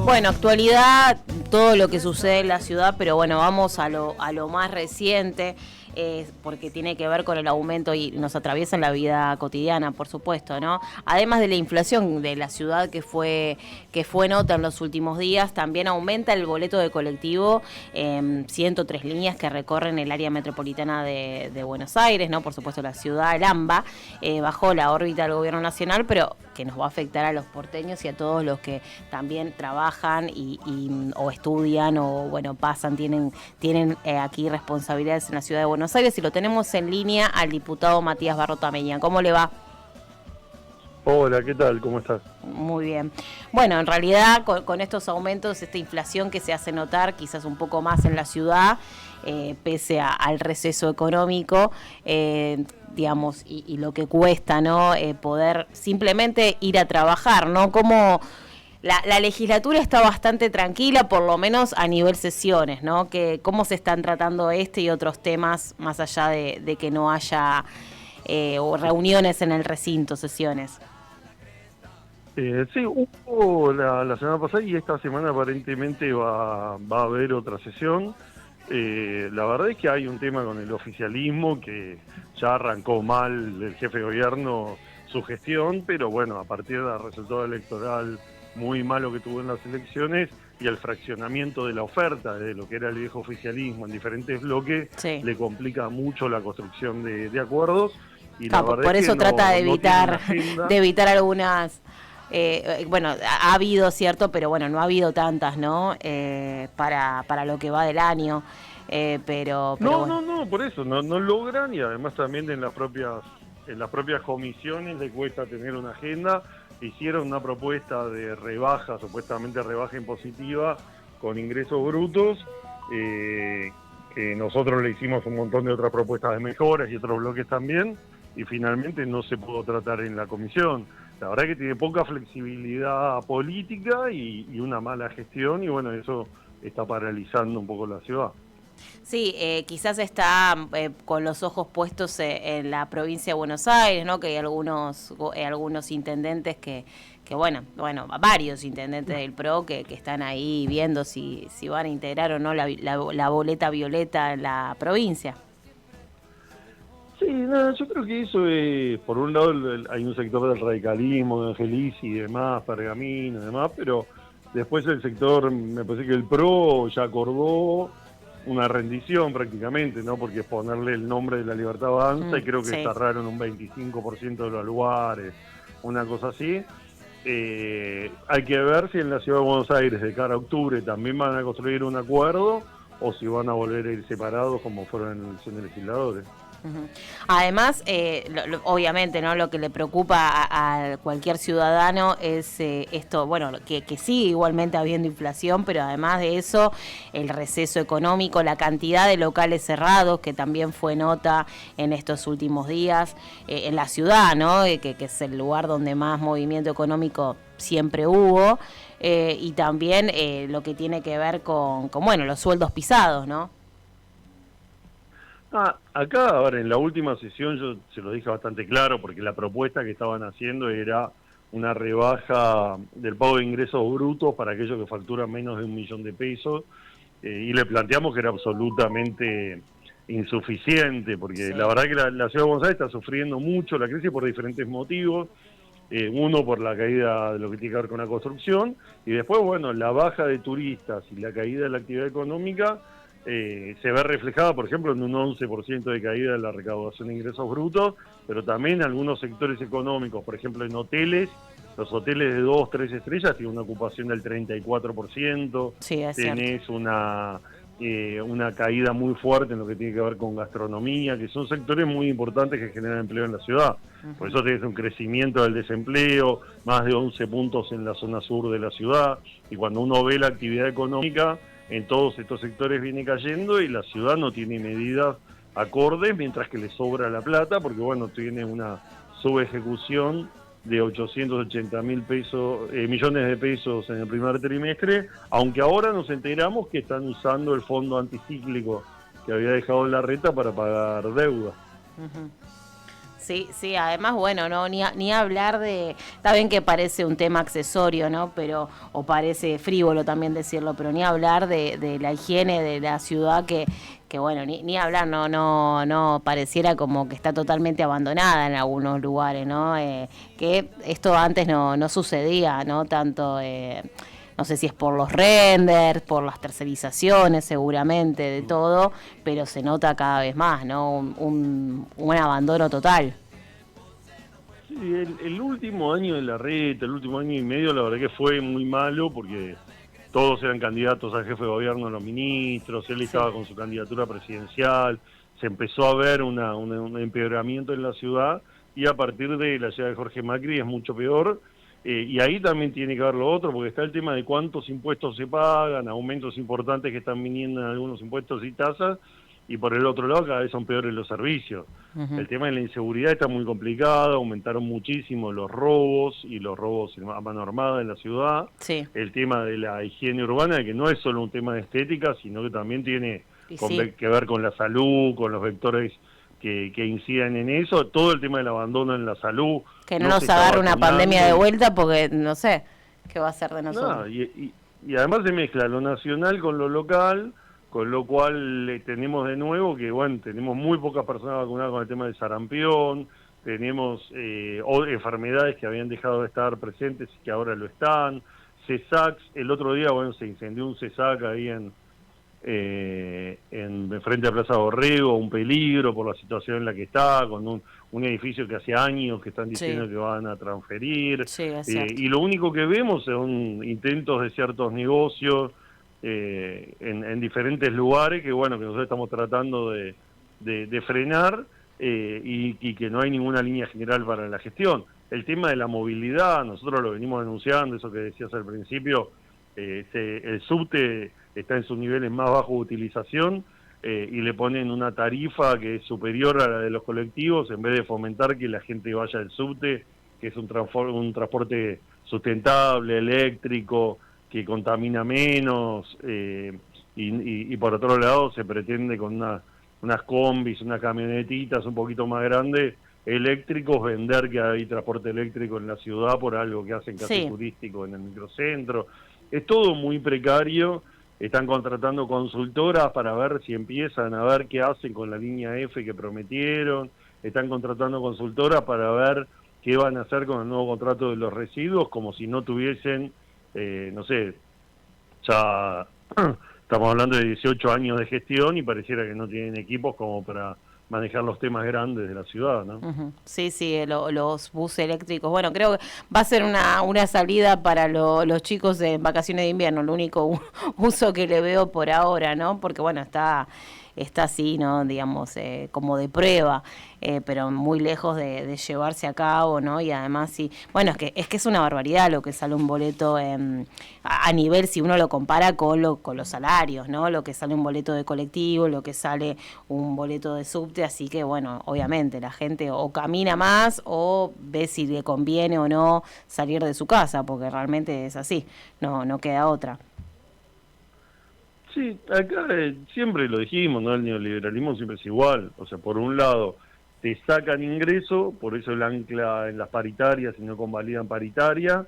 Bueno, actualidad, todo lo que sucede en la ciudad, pero bueno, vamos a lo más reciente, porque tiene que ver con el aumento y nos atraviesa en la vida cotidiana, por supuesto, ¿no? Además de la inflación de la ciudad que fue nota en los últimos días, también aumenta el boleto de colectivo, 103 líneas que recorren el área metropolitana de Buenos Aires, ¿no? Por supuesto la ciudad, el AMBA, bajo la órbita del gobierno nacional, pero que nos va a afectar a los porteños y a todos los que también trabajan o estudian o bueno pasan, tienen aquí responsabilidades en la ciudad de Buenos Aires, y lo tenemos en línea al diputado Matías Barrotameña. ¿Cómo le va? Hola, ¿qué tal? ¿Cómo estás? Muy bien. Bueno, en realidad con estos aumentos, esta inflación que se hace notar quizás un poco más en la ciudad, pese al receso económico, digamos, y lo que cuesta, ¿no? Poder simplemente ir a trabajar, ¿no? Como la legislatura está bastante tranquila, por lo menos a nivel sesiones, ¿no? Que cómo se están tratando este y otros temas, más allá de que no haya reuniones en el recinto, sesiones. Sí, hubo la semana pasada y esta semana aparentemente va a haber otra sesión. La verdad es que hay un tema con el oficialismo que ya arrancó mal el jefe de gobierno su gestión, pero bueno, a partir del resultado electoral muy malo que tuvo en las elecciones y el fraccionamiento de la oferta de lo que era el viejo oficialismo en diferentes bloques, Sí. le complica mucho la construcción de acuerdos. Y la verdad por es que eso trata de evitar algunas. Bueno, ha habido, cierto, pero bueno, no ha habido tantas, ¿no? Para lo que va del año, pero bueno. No, por eso no logran, y además también en las propias comisiones les cuesta tener una agenda. Hicieron una propuesta de rebaja, supuestamente rebaja impositiva con ingresos brutos, que nosotros le hicimos un montón de otras propuestas de mejoras y otros bloques también, y finalmente no se pudo tratar en la comisión. La verdad que tiene poca flexibilidad política y una mala gestión, y bueno, eso está paralizando un poco la ciudad. Sí, quizás está con los ojos puestos en la provincia de Buenos Aires, ¿no? Que hay algunos intendentes bueno, varios intendentes del PRO que están ahí viendo si van a integrar o no la boleta violeta en la provincia. Sí, no, yo creo que eso es, por un lado hay un sector del radicalismo, de Angelici y demás, Pergamino y demás, pero después el sector, me parece que el PRO ya acordó una rendición prácticamente, ¿no? Porque es ponerle el nombre de La Libertad Avanza, y creo que Sí. cerraron un 25% de los lugares, una cosa así. Hay que ver si en la Ciudad de Buenos Aires de cara a octubre también van a construir un acuerdo o si van a volver a ir separados como fueron en elecciones de legisladores. Además, obviamente, ¿no? Lo que le preocupa a cualquier ciudadano es esto, bueno, que sigue igualmente habiendo inflación, pero además de eso, el receso económico, la cantidad de locales cerrados, que también fue nota en estos últimos días, en la ciudad, ¿no? Que es el lugar donde más movimiento económico siempre hubo, y también lo que tiene que ver con bueno, los sueldos pisados, ¿no? Acá, ahora, en la última sesión yo se lo dije bastante claro, porque la propuesta que estaban haciendo era una rebaja del pago de ingresos brutos para aquellos que facturan menos de $1.000.000, y le planteamos que era absolutamente insuficiente, porque Sí. la verdad que la Ciudad de Buenos Aires está sufriendo mucho la crisis por diferentes motivos. Uno, por la caída de lo que tiene que ver con la construcción, y después, bueno, la baja de turistas y la caída de la actividad económica se ve reflejada, por ejemplo, en un 11% de caída de la recaudación de ingresos brutos, pero también en algunos sectores económicos, por ejemplo, en hoteles. Los hoteles de 2, 3 estrellas tienen una ocupación del 34%, Sí, es cierto. tenés una caída muy fuerte en lo que tiene que ver con gastronomía, que son sectores muy importantes que generan empleo en la ciudad. Por eso tenés un crecimiento del desempleo, más de 11 puntos en la zona sur de la ciudad, y cuando uno ve la actividad económica, en todos estos sectores viene cayendo, y la ciudad no tiene medidas acordes, mientras que le sobra la plata, porque bueno, tiene una subejecución de 880.000 millones de pesos en el primer trimestre, aunque ahora nos enteramos que están usando el fondo anticíclico que había dejado en la reta para pagar deuda. Sí, sí, además, bueno, no ni hablar de, está bien que parece un tema accesorio, ¿no? Pero, o parece frívolo también decirlo, pero ni hablar de la higiene de la ciudad que bueno, ni hablar, no pareciera como que está totalmente abandonada en algunos lugares, ¿no? Que esto antes no sucedía, ¿no? Tanto, no sé si es por los renders, por las tercerizaciones seguramente, de todo, pero se nota cada vez más, ¿no? Un abandono total. Sí, el último año de la reta, el último año y medio, la verdad que fue muy malo porque todos eran candidatos a jefe de gobierno, los ministros, él Sí. estaba con su candidatura presidencial, se empezó a ver un empeoramiento en la ciudad y a partir de la llegada de Jorge Macri es mucho peor. Y ahí también tiene que ver lo otro, porque está el tema de cuántos impuestos se pagan, aumentos importantes que están viniendo en algunos impuestos y tasas, y por el otro lado cada vez son peores los servicios. Ujú. El tema de la inseguridad está muy complicado, aumentaron muchísimo los robos y los robos a mano armada en la ciudad. Sí, El tema de la higiene urbana, que no es solo un tema de estética, sino que también tiene y sí, que ver con la salud, con los vectores que inciden en eso. Todo el tema del abandono en la salud, que no no se nos está agarre una pandemia vacunando de y vuelta porque no sé qué va a ser de nosotros. nada, y además se mezcla lo nacional con lo local, con lo cual tenemos de nuevo que, bueno, tenemos muy pocas personas vacunadas con el tema del sarampión, tenemos enfermedades que habían dejado de estar presentes y que ahora lo están, CESACs, el otro día, bueno, se incendió un CESAC ahí frente a Plaza Borrego, un peligro por la situación en la que está, con un edificio que hace años que están Sí, diciendo que van a transferir, sí, es cierto. y lo único que vemos son intentos de ciertos negocios en diferentes lugares que, bueno, que nosotros estamos tratando de frenar, y que no hay ninguna línea general para la gestión. El tema de la movilidad, nosotros lo venimos denunciando, eso que decías al principio, el subte está en sus niveles más bajos de utilización, y le ponen una tarifa que es superior a la de los colectivos en vez de fomentar que la gente vaya al subte, que es un transporte sustentable, eléctrico, que contamina menos, y por otro lado se pretende con unas combis, unas camionetitas un poquito más grandes, eléctricos, vender que hay transporte eléctrico en la ciudad por algo que hacen casi Sí, turístico en el microcentro. Es todo muy precario, están contratando consultoras para ver si empiezan a ver qué hacen con la línea F que prometieron, están contratando consultoras para ver qué van a hacer con el nuevo contrato de los residuos, como si no tuviesen, no sé, ya estamos hablando de 18 años de gestión y pareciera que no tienen equipos como para manejar los temas grandes de la ciudad, ¿no? ujú. Sí, sí, los buses eléctricos. Bueno, creo que va a ser una salida para los chicos en vacaciones de invierno, lo único uso que le veo por ahora, ¿no? Porque bueno, está así, ¿no? Digamos, como de prueba, pero muy lejos de llevarse a cabo, ¿no? Y además sí, bueno, es que es una barbaridad lo que sale un boleto a nivel, si uno lo compara con los salarios, ¿no? Lo que sale un boleto de colectivo, lo que sale un boleto de subte, así que bueno, obviamente la gente o camina más o ve si le conviene o no salir de su casa, porque realmente es así, no queda otra. Sí, acá siempre lo dijimos, ¿no? El neoliberalismo siempre es igual. O sea, por un lado, te sacan ingreso, por eso el ancla en las paritarias y no convalidan paritaria,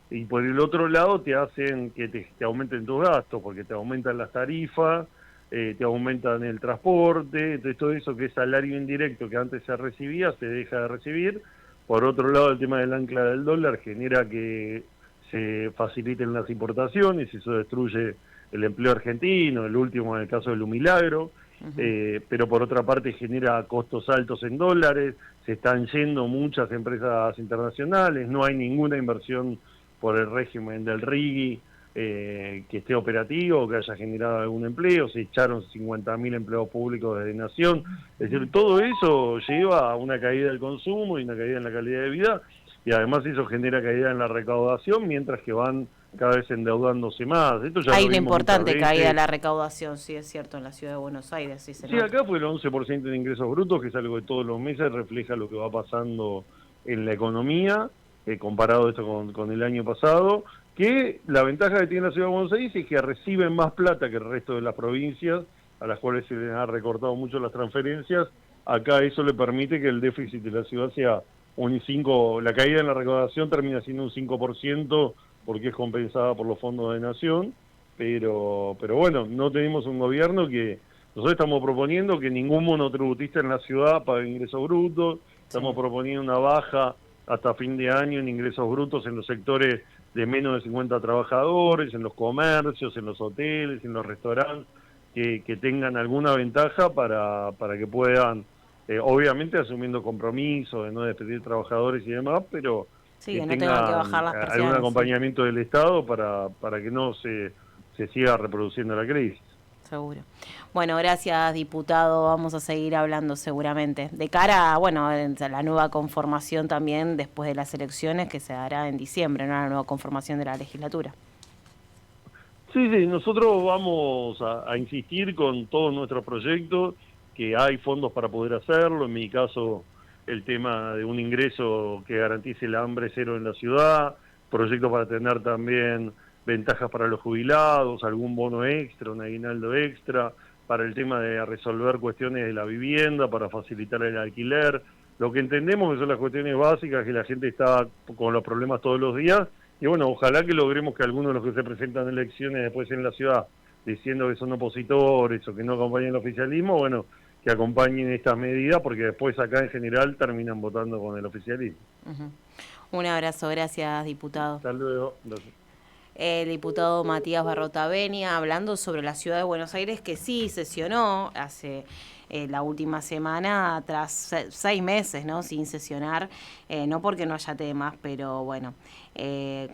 y por el otro lado te hacen que te aumenten tus gastos, porque te aumentan las tarifas, te aumentan el transporte, entonces todo eso que es salario indirecto que antes se recibía, se deja de recibir. Por otro lado, el tema del ancla del dólar genera que se faciliten las importaciones, y eso destruye el empleo argentino, el último en el caso de Lumilagro, Ujú. pero por otra parte genera costos altos en dólares, se están yendo muchas empresas internacionales, no hay ninguna inversión por el régimen del RIGI que esté operativo, que haya generado algún empleo, se echaron 50.000 empleados públicos desde Nación, es decir, todo eso lleva a una caída del consumo y una caída en la calidad de vida, y además eso genera caída en la recaudación, mientras que van cada vez endeudándose más. Esto ya Hay lo una vimos muchas importante caída de veces. la recaudación, sí es cierto, en la ciudad de Buenos Aires, sí se Sí, nota. acá fue el 11% de ingresos brutos, que es algo que todos los meses refleja lo que va pasando en la economía, comparado esto con el año pasado, que la ventaja que tiene la ciudad de Buenos Aires es que reciben más plata que el resto de las provincias, a las cuales se les ha recortado mucho las transferencias, acá eso le permite que el déficit de la ciudad sea un 5, la caída en la recaudación termina siendo un 5% porque es compensada por los fondos de nación, pero bueno, no tenemos un gobierno que, nosotros estamos proponiendo que ningún monotributista en la ciudad pague ingresos brutos, estamos Sí. proponiendo una baja hasta fin de año en ingresos brutos en los sectores de menos de 50 trabajadores, en los comercios, en los hoteles, en los restaurantes, que tengan alguna ventaja para que puedan, obviamente asumiendo compromisos de no despedir trabajadores y demás, pero Sí, que que no tengan que bajar tengan las algún persianas, sí, acompañamiento del Estado para que no se siga reproduciendo la crisis. seguro. Bueno, gracias, diputado. Vamos a seguir hablando seguramente. De cara a, bueno, a la nueva conformación también después de las elecciones que se dará en diciembre, ¿no? La nueva conformación de la legislatura. Sí, sí, nosotros vamos a insistir con todos nuestros proyectos, que hay fondos para poder hacerlo, en mi caso el tema de un ingreso que garantice el hambre cero en la ciudad, proyectos para tener también ventajas para los jubilados, algún bono extra, un aguinaldo extra, para el tema de resolver cuestiones de la vivienda, para facilitar el alquiler, lo que entendemos que son las cuestiones básicas, que la gente está con los problemas todos los días, y bueno, ojalá que logremos que algunos de los que se presentan en elecciones después en la ciudad, diciendo que son opositores o que no acompañan el oficialismo, bueno, que acompañen estas medidas, porque después acá en general terminan votando con el oficialismo. Ujú. Un abrazo, gracias, diputado. Hasta luego. Gracias. El diputado Matías Barrota Benia hablando sobre la ciudad de Buenos Aires, que sí sesionó hace la última semana tras 6 meses, ¿no? Sin sesionar, no porque no haya temas, pero bueno,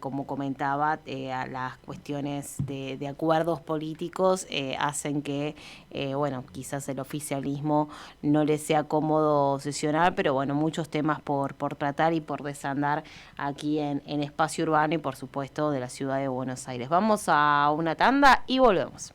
como comentaba, a las cuestiones de acuerdos políticos hacen que, bueno, quizás el oficialismo no le sea cómodo sesionar, pero bueno, muchos temas por tratar y por desandar aquí en Espacio Urbano y por supuesto de la ciudad de Buenos Aires. Vamos a una tanda y volvemos.